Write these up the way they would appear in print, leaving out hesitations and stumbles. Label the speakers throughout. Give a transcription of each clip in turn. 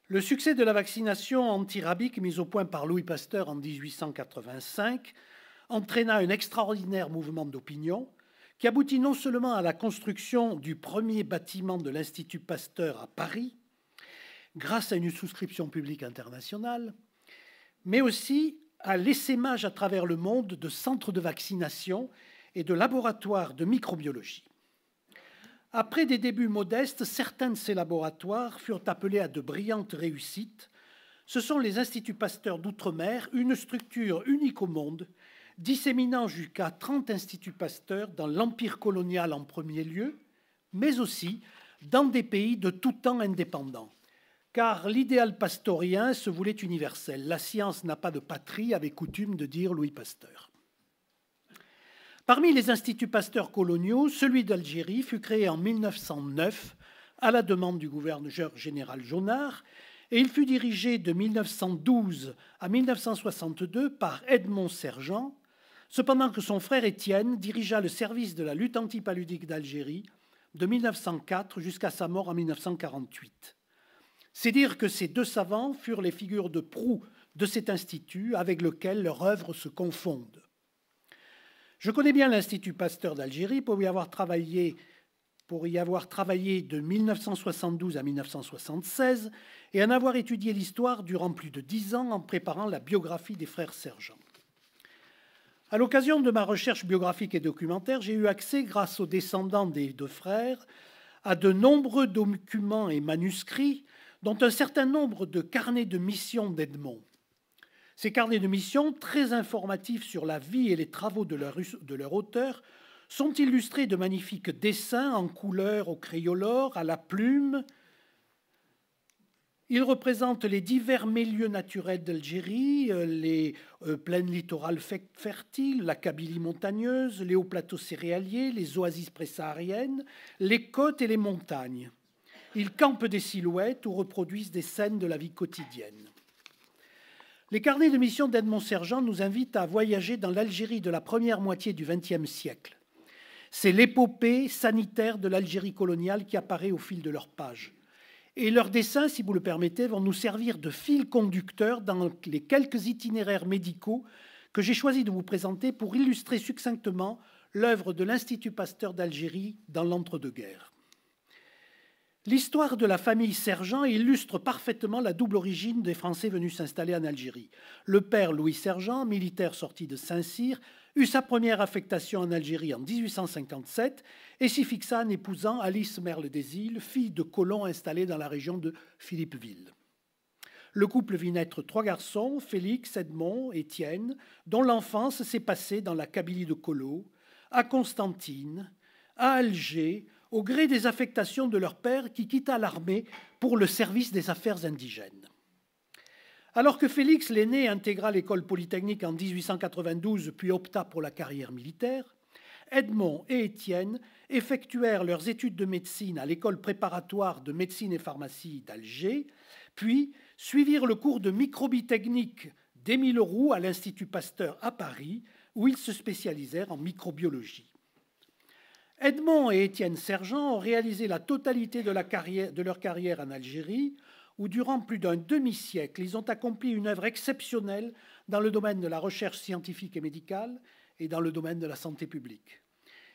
Speaker 1: Le succès de la vaccination antirabique mise au point par Louis Pasteur en 1885 entraîna un extraordinaire mouvement d'opinion qui aboutit non seulement à la construction du premier bâtiment de l'Institut Pasteur à Paris, grâce à une souscription publique internationale, mais aussi à l'essaimage à travers le monde de centres de vaccination et de laboratoires de microbiologie. Après des débuts modestes, certains de ces laboratoires furent appelés à de brillantes réussites. Ce sont les Instituts Pasteur d'Outre-mer, une structure unique au monde, disséminant jusqu'à 30 Instituts Pasteur dans l'Empire colonial en premier lieu, mais aussi dans des pays de tout temps indépendants. Car l'idéal pastorien se voulait universel. La science n'a pas de patrie, avait coutume de dire Louis Pasteur. Parmi les instituts Pasteur coloniaux, celui d'Algérie fut créé en 1909 à la demande du gouverneur général Jonard et il fut dirigé de 1912 à 1962 par Edmond Sergent, cependant que son frère Étienne dirigea le service de la lutte antipaludique d'Algérie de 1904 jusqu'à sa mort en 1948. C'est dire que ces deux savants furent les figures de proue de cet institut avec lequel leurs œuvres se confondent. Je connais bien l'Institut Pasteur d'Algérie pour y avoir travaillé de 1972 à 1976 et en avoir étudié l'histoire durant plus de 10 ans en préparant la biographie des frères Sergent. À l'occasion de ma recherche biographique et documentaire, j'ai eu accès, grâce aux descendants des deux frères, à de nombreux documents et manuscrits, dont un certain nombre de carnets de mission d'Edmond. Ces carnets de mission, très informatifs sur la vie et les travaux de leur auteur, sont illustrés de magnifiques dessins en couleurs au crayolore, à la plume. Ils représentent les divers milieux naturels d'Algérie, les plaines littorales fertiles, la Kabylie montagneuse, les hauts plateaux céréaliers, les oasis présahariennes, les côtes et les montagnes. Ils campent des silhouettes ou reproduisent des scènes de la vie quotidienne. Les carnets de mission d'Edmond Sergent nous invitent à voyager dans l'Algérie de la première moitié du XXe siècle. C'est l'épopée sanitaire de l'Algérie coloniale qui apparaît au fil de leurs pages. Et leurs dessins, si vous le permettez, vont nous servir de fil conducteur dans les quelques itinéraires médicaux que j'ai choisi de vous présenter pour illustrer succinctement l'œuvre de l'Institut Pasteur d'Algérie dans l'entre-deux-guerres. L'histoire de la famille Sergent illustre parfaitement la double origine des Français venus s'installer en Algérie. Le père Louis Sergent, militaire sorti de Saint-Cyr, eut sa première affectation en Algérie en 1857 et s'y fixa en épousant Alice Merle des Îles, fille de colons installés dans la région de Philippeville. Le couple vit naître 3 garçons, Félix, Edmond, Étienne, dont l'enfance s'est passée dans la Kabylie de Colo, à Constantine, à Alger, au gré des affectations de leur père qui quitta l'armée pour le service des affaires indigènes. Alors que Félix l'aîné intégra l'école polytechnique en 1892 puis opta pour la carrière militaire, Edmond et Étienne effectuèrent leurs études de médecine à l'école préparatoire de médecine et pharmacie d'Alger, puis suivirent le cours de microbie technique d'Émile Roux à l'Institut Pasteur à Paris, où ils se spécialisèrent en microbiologie. Edmond et Étienne Sergent ont réalisé la totalité de leur carrière en Algérie, où durant plus d'un demi-siècle, ils ont accompli une œuvre exceptionnelle dans le domaine de la recherche scientifique et médicale et dans le domaine de la santé publique.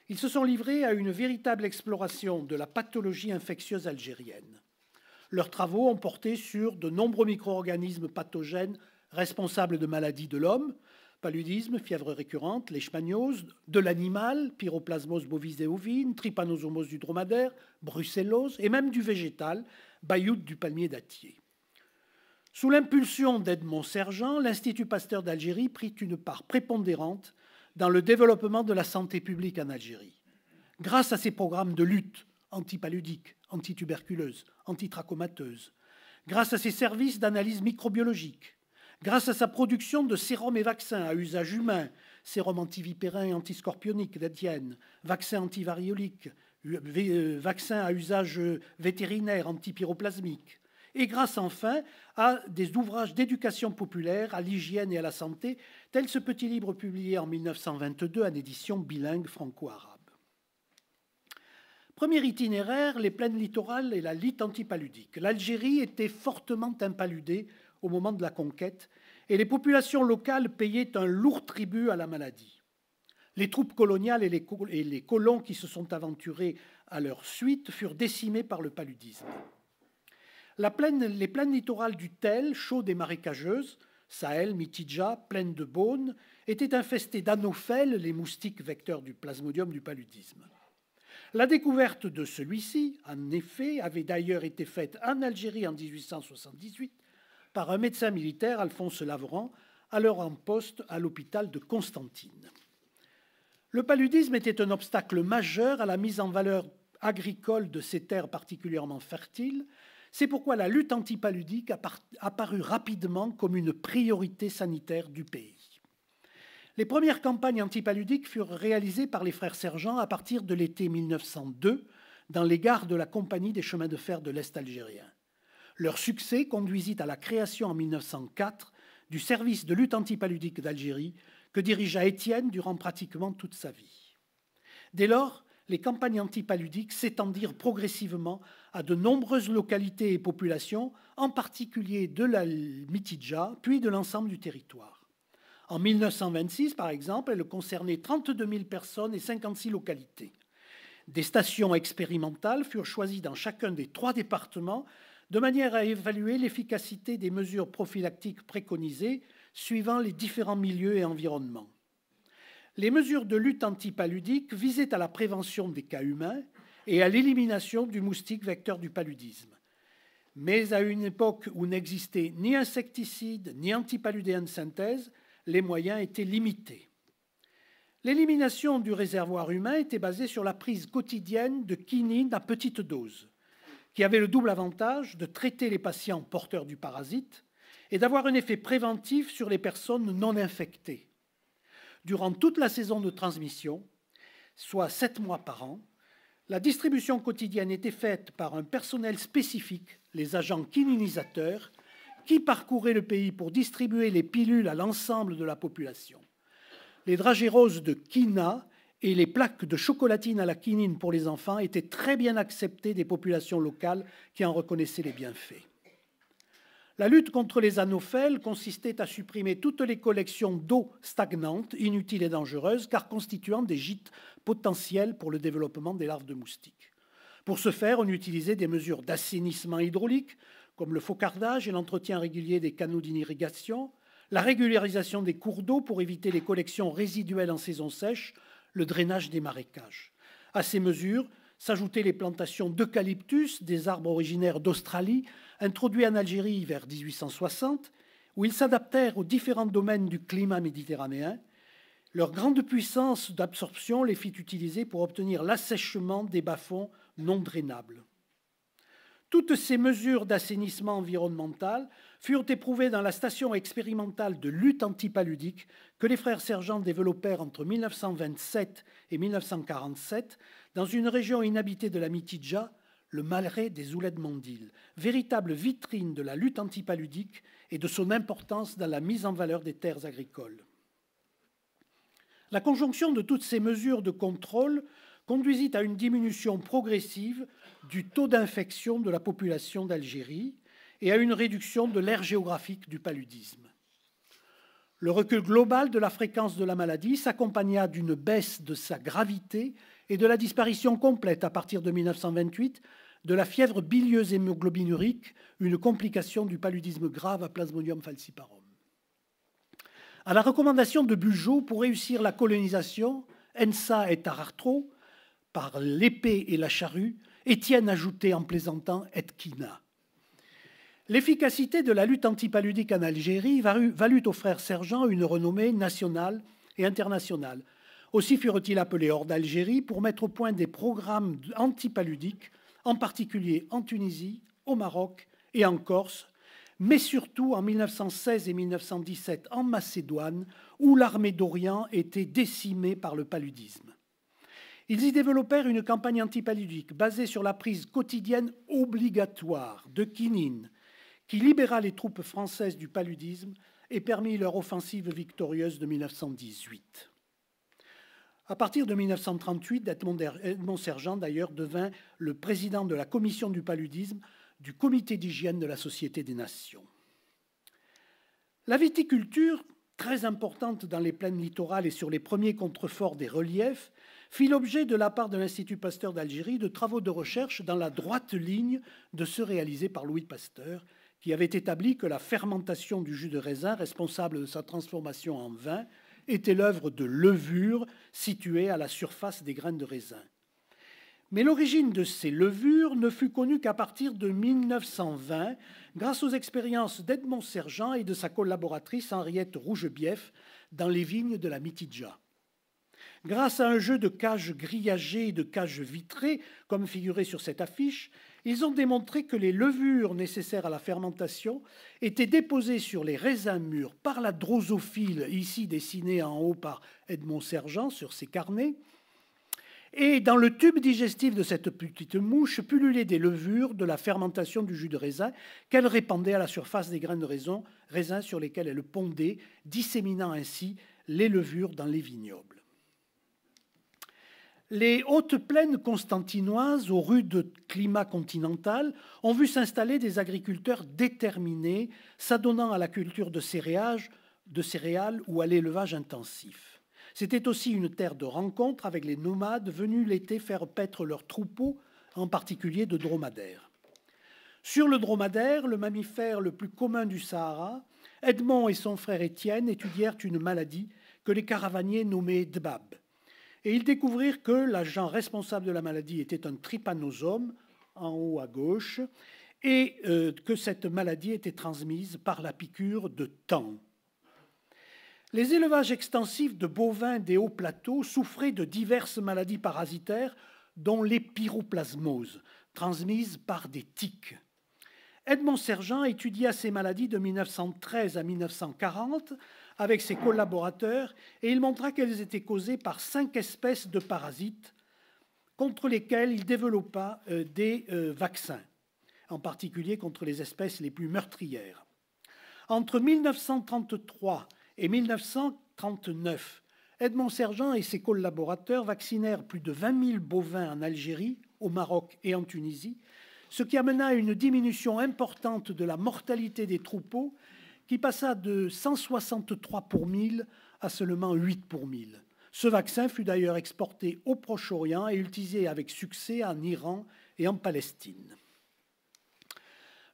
Speaker 1: Ils se sont livrés à une véritable exploration de la pathologie infectieuse algérienne. Leurs travaux ont porté sur de nombreux micro-organismes pathogènes responsables de maladies de l'homme, paludisme, fièvre récurrente, leishmaniose, de l'animal, pyroplasmose bovine et ovine, trypanosomose du dromadaire, brucellose, et même du végétal, bayoute du palmier dattier. Sous l'impulsion d'Edmond Sergent, l'Institut Pasteur d'Algérie prit une part prépondérante dans le développement de la santé publique en Algérie. Grâce à ses programmes de lutte antipaludique, antituberculeuse, antitrachomateuse, grâce à ses services d'analyse microbiologique, grâce à sa production de sérums et vaccins à usage humain, sérum antivipérin et antiscorpionique d'Étienne, vaccin antivariolique, vaccin à usage vétérinaire antipyroplasmique, et grâce enfin à des ouvrages d'éducation populaire, à l'hygiène et à la santé, tel ce petit livre publié en 1922 en édition bilingue franco-arabe. Premier itinéraire, les plaines littorales et la lutte antipaludique. L'Algérie était fortement impaludée au moment de la conquête et les populations locales payaient un lourd tribut à la maladie. Les troupes coloniales et les colons qui se sont aventurés à leur suite furent décimés par le paludisme. Les plaines littorales du Tel, chaudes et marécageuses, Sahel, Mitidja, plaines de Beaune, étaient infestées d'anophèles, les moustiques vecteurs du plasmodium du paludisme. La découverte de celui-ci, en effet, avait d'ailleurs été faite en Algérie en 1878 par un médecin militaire, Alphonse Laveran, alors en poste à l'hôpital de Constantine. Le paludisme était un obstacle majeur à la mise en valeur agricole de ces terres particulièrement fertiles. C'est pourquoi la lutte antipaludique apparut rapidement comme une priorité sanitaire du pays. Les premières campagnes antipaludiques furent réalisées par les frères Sergent à partir de l'été 1902 dans les gares de la Compagnie des chemins de fer de l'Est algérien. Leur succès conduisit à la création en 1904 du service de lutte antipaludique d'Algérie que dirigea Étienne durant pratiquement toute sa vie. Dès lors, les campagnes antipaludiques s'étendirent progressivement à de nombreuses localités et populations, en particulier de la Mitidja, puis de l'ensemble du territoire. En 1926, par exemple, elle concernait 32 000 personnes et 56 localités. Des stations expérimentales furent choisies dans chacun des 3 départements de manière à évaluer l'efficacité des mesures prophylactiques préconisées suivant les différents milieux et environnements. Les mesures de lutte antipaludique visaient à la prévention des cas humains et à l'élimination du moustique vecteur du paludisme. Mais à une époque où n'existait ni insecticide ni antipaludéen de synthèse, les moyens étaient limités. L'élimination du réservoir humain était basée sur la prise quotidienne de quinine à petite dose, qui avait le double avantage de traiter les patients porteurs du parasite et d'avoir un effet préventif sur les personnes non infectées. Durant toute la saison de transmission, soit 7 mois par an, la distribution quotidienne était faite par un personnel spécifique, les agents quininisateurs, qui parcouraient le pays pour distribuer les pilules à l'ensemble de la population. Les dragées roses de quina et les plaques de chocolatine à la quinine pour les enfants étaient très bien acceptées des populations locales qui en reconnaissaient les bienfaits. La lutte contre les anophèles consistait à supprimer toutes les collections d'eau stagnante, inutiles et dangereuses, car constituant des gîtes potentiels pour le développement des larves de moustiques. Pour ce faire, on utilisait des mesures d'assainissement hydraulique, comme le faucardage et l'entretien régulier des canaux d'irrigation, la régularisation des cours d'eau pour éviter les collections résiduelles en saison sèche, le drainage des marécages. À ces mesures s'ajoutaient les plantations d'eucalyptus, des arbres originaires d'Australie, introduits en Algérie vers 1860, où ils s'adaptèrent aux différents domaines du climat méditerranéen. Leur grande puissance d'absorption les fit utiliser pour obtenir l'assèchement des bas-fonds non drainables. Toutes ces mesures d'assainissement environnemental furent éprouvées dans la station expérimentale de lutte antipaludique que les frères Sergent développèrent entre 1927 et 1947 dans une région inhabitée de la Mitidja, le marais des Ouled-Mondil, véritable vitrine de la lutte antipaludique et de son importance dans la mise en valeur des terres agricoles. La conjonction de toutes ces mesures de contrôle conduisit à une diminution progressive du taux d'infection de la population d'Algérie et à une réduction de l'aire géographique du paludisme. Le recul global de la fréquence de la maladie s'accompagna d'une baisse de sa gravité et de la disparition complète à partir de 1928 de la fièvre bilieuse hémoglobinurique, une complication du paludisme grave à Plasmodium falciparum. À la recommandation de Bugeaud pour réussir la colonisation, Ensa et Tarartro, par l'épée et la charrue, Étienne ajoutait en plaisantant « et quina ». L'efficacité de la lutte antipaludique en Algérie valut aux frères Sergent une renommée nationale et internationale. Aussi furent-ils appelés hors d'Algérie pour mettre au point des programmes antipaludiques, en particulier en Tunisie, au Maroc et en Corse, mais surtout en 1916 et 1917 en Macédoine, où l'armée d'Orient était décimée par le paludisme. Ils y développèrent une campagne antipaludique basée sur la prise quotidienne obligatoire de quinine, qui libéra les troupes françaises du paludisme et permit leur offensive victorieuse de 1918. À partir de 1938, Edmond Sergent, d'ailleurs, devint le président de la commission du paludisme du comité d'hygiène de la Société des Nations. La viticulture, très importante dans les plaines littorales et sur les premiers contreforts des reliefs, fit l'objet de la part de l'Institut Pasteur d'Algérie de travaux de recherche dans la droite ligne de ceux réalisés par Louis Pasteur, qui avait établi que la fermentation du jus de raisin, responsable de sa transformation en vin, était l'œuvre de levures situées à la surface des graines de raisin. Mais l'origine de ces levures ne fut connue qu'à partir de 1920, grâce aux expériences d'Edmond Sergent et de sa collaboratrice Henriette Rougebief dans les vignes de la Mitidja. Grâce à un jeu de cages grillagées et de cages vitrées, comme figuré sur cette affiche, ils ont démontré que les levures nécessaires à la fermentation étaient déposées sur les raisins mûrs par la drosophile, ici dessinée en haut par Edmond Sergent sur ses carnets, et dans le tube digestif de cette petite mouche pullulaient des levures de la fermentation du jus de raisin qu'elle répandait à la surface des graines de raisin sur lesquelles elle pondait, disséminant ainsi les levures dans les vignobles. Les hautes plaines constantinoises, aux rudes climat continental, ont vu s'installer des agriculteurs déterminés, s'adonnant à la culture de céréales ou à l'élevage intensif. C'était aussi une terre de rencontre avec les nomades venus l'été faire paître leurs troupeaux, en particulier de dromadaires. Sur le dromadaire, le mammifère le plus commun du Sahara, Edmond et son frère Étienne étudièrent une maladie que les caravaniers nommaient dbab. Et ils découvrirent que l'agent responsable de la maladie était un trypanosome, en haut à gauche, et que cette maladie était transmise par la piqûre de thon. Les élevages extensifs de bovins des hauts plateaux souffraient de diverses maladies parasitaires, dont l'épiroplasmose, transmise par des tiques. Edmond Sergent étudia ces maladies de 1913 à 1940 avec ses collaborateurs et il montra qu'elles étaient causées par 5 espèces de parasites contre lesquelles il développa des vaccins, en particulier contre les espèces les plus meurtrières. Entre 1933 et 1939, Edmond Sergent et ses collaborateurs vaccinèrent plus de 20 000 bovins en Algérie, au Maroc et en Tunisie, ce qui amena à une diminution importante de la mortalité des troupeaux qui passa de 163 pour 1000 à seulement 8 pour 1000. Ce vaccin fut d'ailleurs exporté au Proche-Orient et utilisé avec succès en Iran et en Palestine.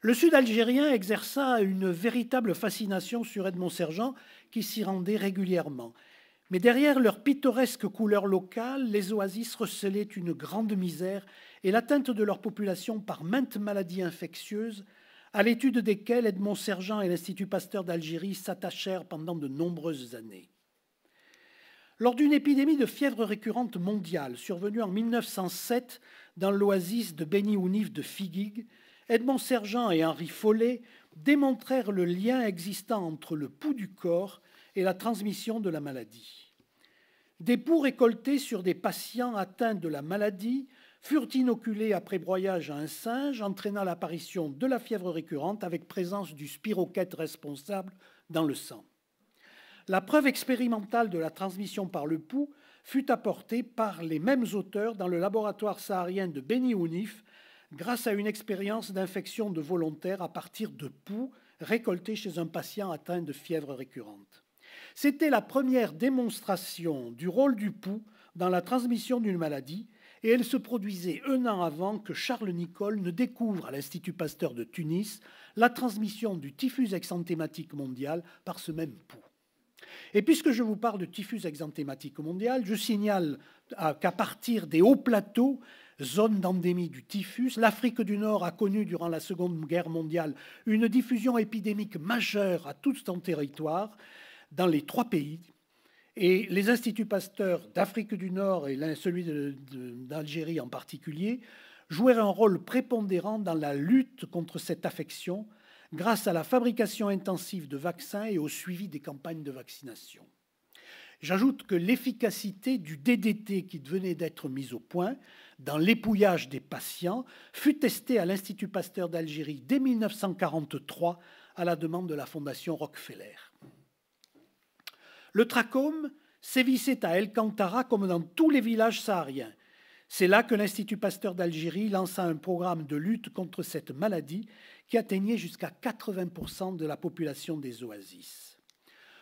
Speaker 1: Le Sud algérien exerça une véritable fascination sur Edmond Sergent qui s'y rendait régulièrement. Mais derrière leur pittoresque couleur locale, les oasis recelaient une grande misère et l'atteinte de leur population par maintes maladies infectieuses, à l'étude desquelles Edmond Sergent et l'Institut Pasteur d'Algérie s'attachèrent pendant de nombreuses années. Lors d'une épidémie de fièvre récurrente mondiale survenue en 1907 dans l'oasis de Beni Ounif de Figuig, Edmond Sergent et Henri Follet démontrèrent le lien existant entre le pouls du corps et la transmission de la maladie. Des poux récoltés sur des patients atteints de la maladie furent inoculés après broyage à un singe, entraînant l'apparition de la fièvre récurrente avec présence du spirochète responsable dans le sang. La preuve expérimentale de la transmission par le pouls fut apportée par les mêmes auteurs dans le laboratoire saharien de Beni Ounif grâce à une expérience d'infection de volontaires à partir de poux récoltés chez un patient atteint de fièvre récurrente. C'était la première démonstration du rôle du pouls dans la transmission d'une maladie et elle se produisait un an avant que Charles Nicolle ne découvre à l'Institut Pasteur de Tunis la transmission du typhus exanthématique mondial par ce même pouls. Et puisque je vous parle de typhus exanthématique mondial, je signale qu'à partir des hauts plateaux, zone d'endémie du typhus, l'Afrique du Nord a connu durant la Seconde Guerre mondiale une diffusion épidémique majeure à tout son territoire dans les 3 pays. Et les instituts Pasteur d'Afrique du Nord et celui d'Algérie en particulier jouèrent un rôle prépondérant dans la lutte contre cette affection grâce à la fabrication intensive de vaccins et au suivi des campagnes de vaccination. J'ajoute que l'efficacité du DDT qui venait d'être mise au point dans l'épouillage des patients fut testée à l'Institut Pasteur d'Algérie dès 1943 à la demande de la Fondation Rockefeller. Le trachome sévissait à El Kantara comme dans tous les villages sahariens. C'est là que l'Institut Pasteur d'Algérie lança un programme de lutte contre cette maladie qui atteignait jusqu'à 80% de la population des oasis.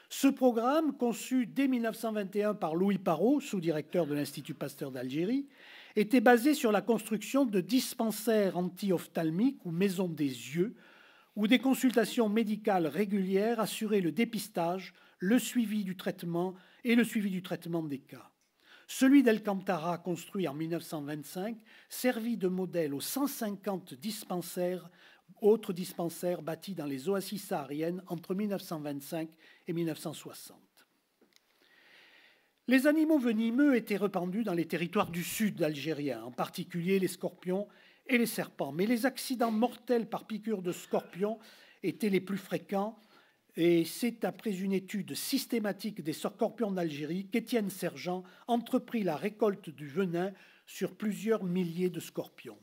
Speaker 1: Ce programme, conçu dès 1921 par Louis Parrot, sous-directeur de l'Institut Pasteur d'Algérie, était basé sur la construction de dispensaires anti-ophtalmiques ou maisons des yeux, où des consultations médicales régulières assuraient le dépistage, le suivi du traitement et le suivi du traitement des cas. Celui d'El Kantara, construit en 1925, servit de modèle aux 150 autres dispensaires bâtis dans les oasis sahariennes entre 1925 et 1960. Les animaux venimeux étaient répandus dans les territoires du sud algérien, en particulier les scorpions et les serpents. Mais les accidents mortels par piqûre de scorpions étaient les plus fréquents, et c'est après une étude systématique des scorpions d'Algérie qu'Étienne Sergent entreprit la récolte du venin sur plusieurs milliers de scorpions.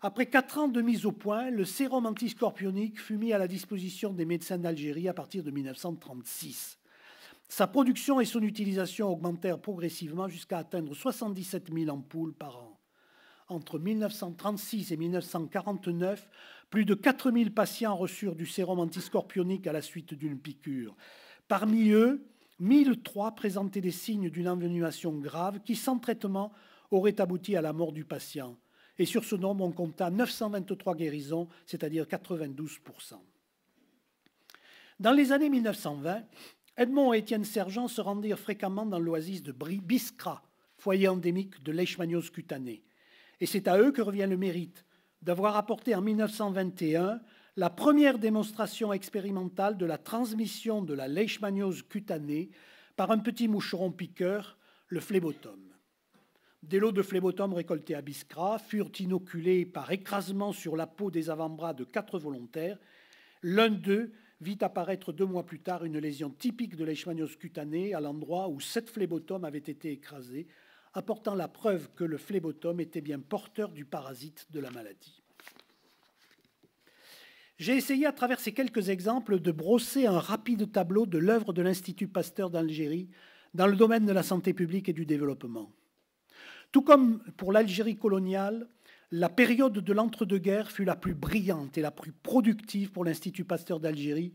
Speaker 1: Après 4 ans de mise au point, le sérum antiscorpionique fut mis à la disposition des médecins d'Algérie à partir de 1936. Sa production et son utilisation augmentèrent progressivement jusqu'à atteindre 77 000 ampoules par an. Entre 1936 et 1949, plus de 4 000 patients reçurent du sérum antiscorpionique à la suite d'une piqûre. Parmi eux, 1003 présentaient des signes d'une envenimation grave qui, sans traitement, aurait abouti à la mort du patient. Et sur ce nombre, on compta 923 guérisons, c'est-à-dire 92%. Dans les années 1920, Edmond et Étienne Sergent se rendirent fréquemment dans l'oasis de Biskra, foyer endémique de leishmaniose cutanée. Et c'est à eux que revient le mérite d'avoir apporté en 1921 la première démonstration expérimentale de la transmission de la leishmaniose cutanée par un petit moucheron piqueur, le phlébotum. Des lots de phlébotum récoltés à Biskra furent inoculés par écrasement sur la peau des avant-bras de 4 volontaires. L'un d'eux vit apparaître 2 mois plus tard une lésion typique de leishmaniose cutanée à l'endroit où 7 phlébotomes avaient été écrasés, apportant la preuve que le phlébotum était bien porteur du parasite de la maladie. J'ai essayé à travers ces quelques exemples de brosser un rapide tableau de l'œuvre de l'Institut Pasteur d'Algérie dans le domaine de la santé publique et du développement. Tout comme pour l'Algérie coloniale, la période de l'entre-deux-guerres fut la plus brillante et la plus productive pour l'Institut Pasteur d'Algérie,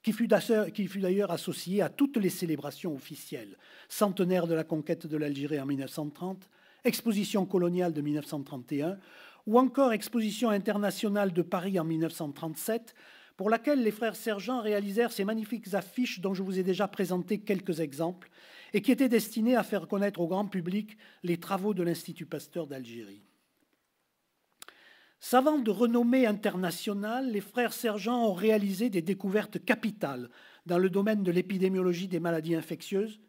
Speaker 1: qui fut d'ailleurs associé à toutes les célébrations officielles. Centenaire de la conquête de l'Algérie en 1930, Exposition coloniale de 1931, ou encore Exposition internationale de Paris en 1937, pour laquelle les frères Sergent réalisèrent ces magnifiques affiches dont je vous ai déjà présenté quelques exemples, et qui étaient destinées à faire connaître au grand public les travaux de l'Institut Pasteur d'Algérie. Savants de renommée internationale, les frères Sergent ont réalisé des découvertes capitales dans le domaine de l'épidémiologie des maladies infectieuses,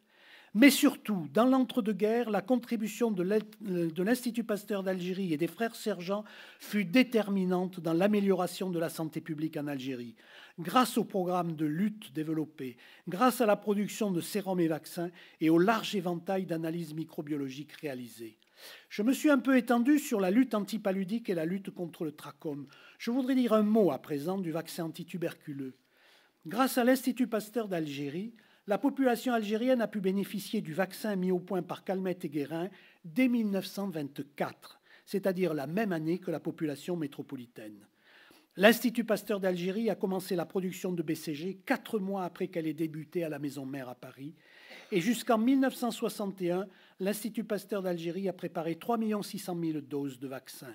Speaker 1: mais surtout, dans l'entre-deux-guerres, la contribution de l'Institut Pasteur d'Algérie et des frères Sergent fut déterminante dans l'amélioration de la santé publique en Algérie, grâce aux programmes de lutte développés, grâce à la production de sérums et vaccins et au large éventail d'analyses microbiologiques réalisées. Je me suis un peu étendu sur la lutte antipaludique et la lutte contre le trachome. Je voudrais dire un mot à présent du vaccin antituberculeux. Grâce à l'Institut Pasteur d'Algérie, la population algérienne a pu bénéficier du vaccin mis au point par Calmette et Guérin dès 1924, c'est-à-dire la même année que la population métropolitaine. L'Institut Pasteur d'Algérie a commencé la production de BCG 4 mois après qu'elle ait débuté à la Maison Mère à Paris. Et jusqu'en 1961, l'Institut Pasteur d'Algérie a préparé 3 600 000 doses de vaccins.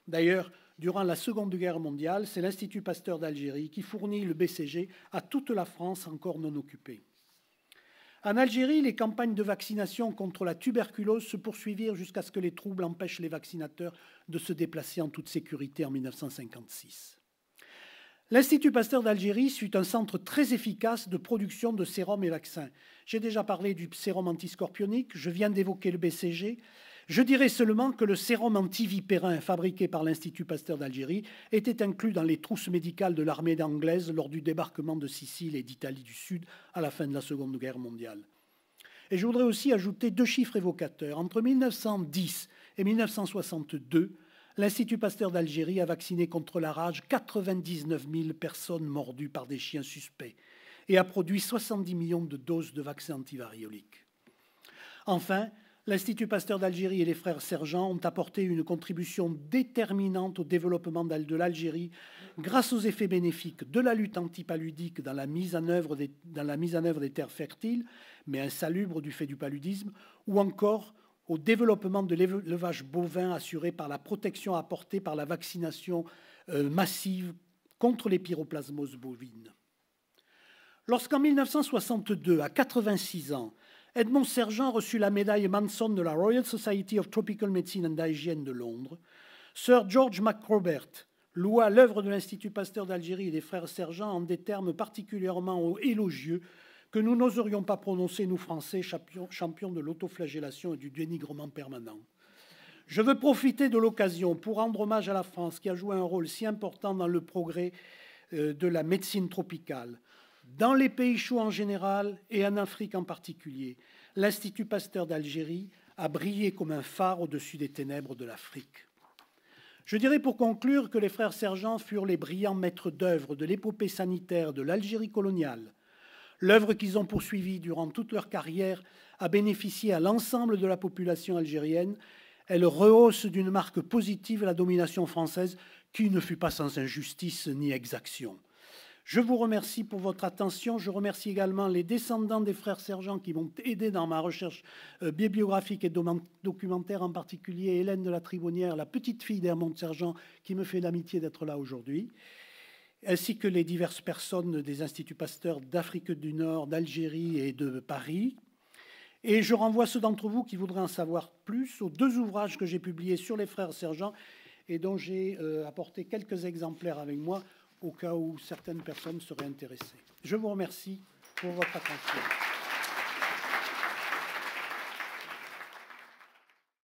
Speaker 1: D'ailleurs, durant la Seconde Guerre mondiale, c'est l'Institut Pasteur d'Algérie qui fournit le BCG à toute la France encore non occupée. En Algérie, les campagnes de vaccination contre la tuberculose se poursuivirent jusqu'à ce que les troubles empêchent les vaccinateurs de se déplacer en toute sécurité en 1956. L'Institut Pasteur d'Algérie fut un centre très efficace de production de sérums et vaccins. J'ai déjà parlé du sérum antiscorpionique, je viens d'évoquer le BCG. Je dirais seulement que le sérum antivipérin fabriqué par l'Institut Pasteur d'Algérie était inclus dans les trousses médicales de l'armée anglaise lors du débarquement de Sicile et d'Italie du Sud à la fin de la Seconde Guerre mondiale. Et je voudrais aussi ajouter 2 chiffres évocateurs. Entre 1910 et 1962, l'Institut Pasteur d'Algérie a vacciné contre la rage 99 000 personnes mordues par des chiens suspects. et a produit 70 millions de doses de vaccins antivarioliques. Enfin, l'Institut Pasteur d'Algérie et les frères Sergent ont apporté une contribution déterminante au développement de l'Algérie grâce aux effets bénéfiques de la lutte antipaludique dans la mise en œuvre des terres fertiles, mais insalubres du fait du paludisme, ou encore au développement de l'élevage bovin assuré par la protection apportée par la vaccination massive contre les pyroplasmoses bovines. Lorsqu'en 1962, à 86 ans, Edmond Sergent reçut la médaille Manson de la Royal Society of Tropical Medicine and Hygiene de Londres, Sir George MacRobert loua l'œuvre de l'Institut Pasteur d'Algérie et des frères Sergent en des termes particulièrement élogieux que nous n'oserions pas prononcer, nous Français, champions de l'autoflagellation et du dénigrement permanent. Je veux profiter de l'occasion pour rendre hommage à la France qui a joué un rôle si important dans le progrès de la médecine tropicale. Dans les pays chauds en général et en Afrique en particulier, l'Institut Pasteur d'Algérie a brillé comme un phare au-dessus des ténèbres de l'Afrique. Je dirais pour conclure que les frères Sergent furent les brillants maîtres d'œuvre de l'épopée sanitaire de l'Algérie coloniale. L'œuvre qu'ils ont poursuivie durant toute leur carrière a bénéficié à l'ensemble de la population algérienne. Elle rehausse d'une marque positive la domination française qui ne fut pas sans injustice ni exaction. Je vous remercie pour votre attention. Je remercie également les descendants des frères Sergent qui m'ont aidé dans ma recherche bibliographique et documentaire, en particulier Hélène de la Tribonnière, la petite fille d'Hermond Sergent, qui me fait l'amitié d'être là aujourd'hui, ainsi que les diverses personnes des Instituts Pasteur d'Afrique du Nord, d'Algérie et de Paris. Et je renvoie ceux d'entre vous qui voudraient en savoir plus aux 2 ouvrages que j'ai publiés sur les frères Sergent et dont j'ai apporté quelques exemplaires avec moi au cas où certaines personnes seraient intéressées. Je vous remercie pour votre attention.